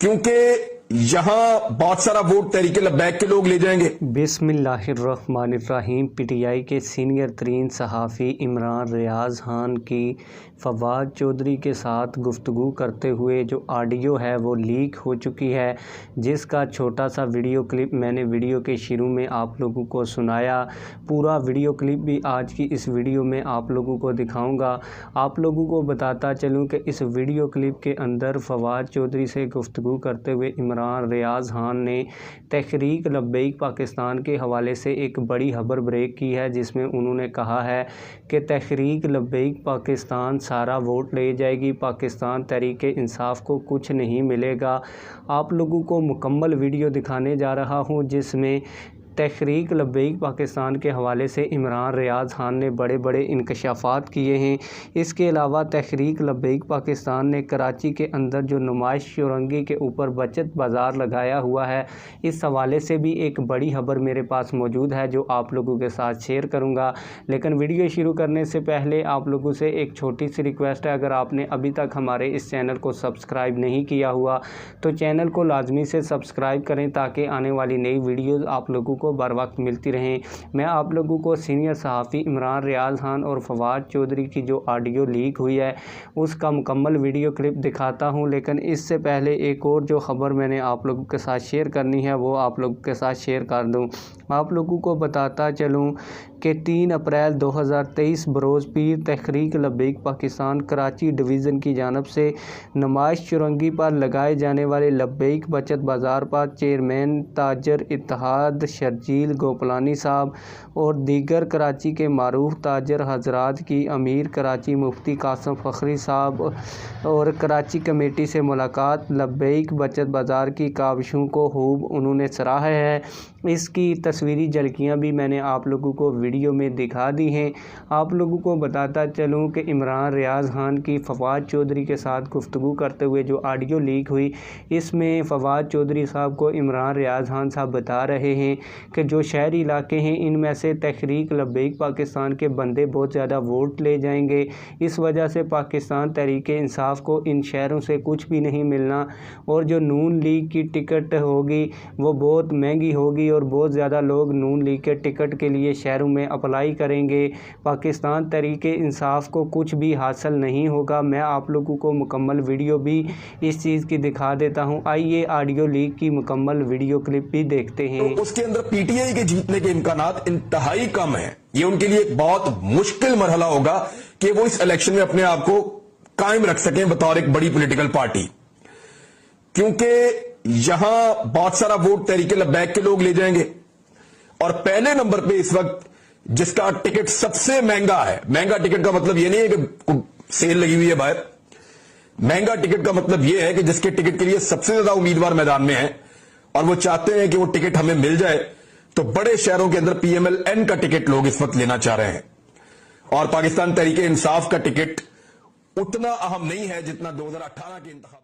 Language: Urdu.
کیونکہ یہاں بہت سارا ووٹ تحریک لبیک کے لوگ لے جائیں گے۔ بسم اللہ الرحمن الرحیم۔ پی ٹی آئی کے سینئر ترین صحافی عمران ریاض خان کی فواد چودھری کے ساتھ گفتگو کرتے ہوئے جو آڈیو ہے وہ لیک ہو چکی ہے، جس کا چھوٹا سا ویڈیو کلپ میں نے ویڈیو کے شروع میں آپ لوگوں کو سنایا۔ پورا ویڈیو کلپ بھی آج کی اس ویڈیو میں آپ لوگوں کو دکھاؤں گا۔ آپ لوگوں کو بتاتا چلوں کہ اس ویڈیو کلپ کے اندر فواد چودھری سے گفتگو کرتے ہوئے عمران ریاض خان نے تحریک لبیک پاکستان کے حوالے سے ایک بڑی خبر بریک کی ہے، جس میں انہوں نے کہا ہے کہ تحریک لبیک پاکستان سارا ووٹ لے جائے گی، پاکستان تحریک انصاف کو کچھ نہیں ملے گا۔ آپ لوگوں کو مکمل ویڈیو دکھانے جا رہا ہوں، جس میں تحریک لبیک پاکستان کے حوالے سے عمران ریاض خان نے بڑے بڑے انکشافات کیے ہیں۔ اس کے علاوہ تحریک لبیک پاکستان نے کراچی کے اندر جو نمائش چورنگی کے اوپر بچت بازار لگایا ہوا ہے، اس حوالے سے بھی ایک بڑی خبر میرے پاس موجود ہے جو آپ لوگوں کے ساتھ شیئر کروں گا۔ لیکن ویڈیو شروع کرنے سے پہلے آپ لوگوں سے ایک چھوٹی سی ریکویسٹ ہے، اگر آپ نے ابھی تک ہمارے اس چینل کو سبسکرائب نہیں کیا ہوا تو چینل کو لازمی سے سبسکرائب کریں تاکہ آنے والی نئی ویڈیوز آپ لوگوں کو بر وقت ملتی رہیں۔ میں آپ لوگوں کو سینئر صحافی عمران ریاض خان اور فواد چودھری کی جو آڈیو لیک ہوئی ہے اس کا مکمل ویڈیو کلپ دکھاتا ہوں، لیکن اس سے پہلے ایک اور جو خبر میں نے آپ لوگوں کے ساتھ شیئر کرنی ہے وہ آپ لوگوں کے ساتھ شیئر کر دوں۔ آپ لوگوں کو بتاتا چلوں کہ 3 اپریل 2023 بروز پیر تحریک لبیک پاکستان کراچی ڈویژن کی جانب سے نمائش چورنگی پر لگائے جانے والے لبیک بچت بازار پر چیئرمین تاجر اتحاد شرجیل گوپلانی صاحب اور دیگر کراچی کے معروف تاجر حضرات کی امیر کراچی مفتی قاسم فخری صاحب اور کراچی کمیٹی سے ملاقات۔ لبیک بچت بازار کی کاوشوں کو خوب انہوں نے سراہا ہے۔ اس کی تصویری جھلکیاں بھی میں نے آپ لوگوں کو ویڈیو میں دکھا دی ہیں۔ آپ لوگوں کو بتاتا چلوں کہ عمران ریاض خان کی فواد چودھری کے ساتھ گفتگو کرتے ہوئے جو آڈیو لیک ہوئی، اس میں فواد چودھری صاحب کو عمران ریاض خان صاحب بتا رہے ہیں کہ جو شہری علاقے ہیں ان میں سے تحریک لبیک پاکستان کے بندے بہت زیادہ ووٹ لے جائیں گے، اس وجہ سے پاکستان تحریک انصاف کو ان شہروں سے کچھ بھی نہیں ملنا، اور جو نون لیگ کی ٹکٹ ہوگی وہ بہت مہنگی ہوگی اور بہت زیادہ لوگ نون لیگ کے ٹکٹ کے لیے شہروں میں اپلائی کریں گے۔ پاکستان تحریک انصاف کو کچھ بھی حاصل نہیں ہوگا۔ میں آپ لوگوں کو مکمل ویڈیو بھی اس چیز کی دکھا دیتا ہوں۔ آئیے آڈیو لیک کی مکمل ویڈیو کلپ بھی دیکھتے ہیں۔ تو اس کے اندر پی ٹی آئی کے جیتنے کے امکانات انتہائی کم ہیں۔ یہ ان کے لیے ایک بہت مشکل مرحلہ ہوگا کہ وہ اس الیکشن میں اپنے آپ کو قائم رکھ سکیں بطور ایک بڑی پولیٹیکل پارٹی، کیونکہ یہاں بہت سارا ووٹ تحریک لبیک کے لوگ لے جائیں گے، اور پہلے نمبر پہ اس وقت جس کا ٹکٹ سب سے مہنگا ہے، مہنگا ٹکٹ کا مطلب یہ نہیں ہے کہ سیل لگی ہوئی ہے باہر، مہنگا ٹکٹ کا مطلب یہ ہے کہ جس کے ٹکٹ کے لیے سب سے زیادہ امیدوار میدان میں ہیں اور وہ چاہتے ہیں کہ وہ ٹکٹ ہمیں مل جائے، تو بڑے شہروں کے اندر پی ایم ایل این کا ٹکٹ لوگ اس وقت لینا چاہ رہے ہیں، اور پاکستان تحریک انصاف کا ٹکٹ اتنا اہم نہیں ہے جتنا 2018 کے انتخاب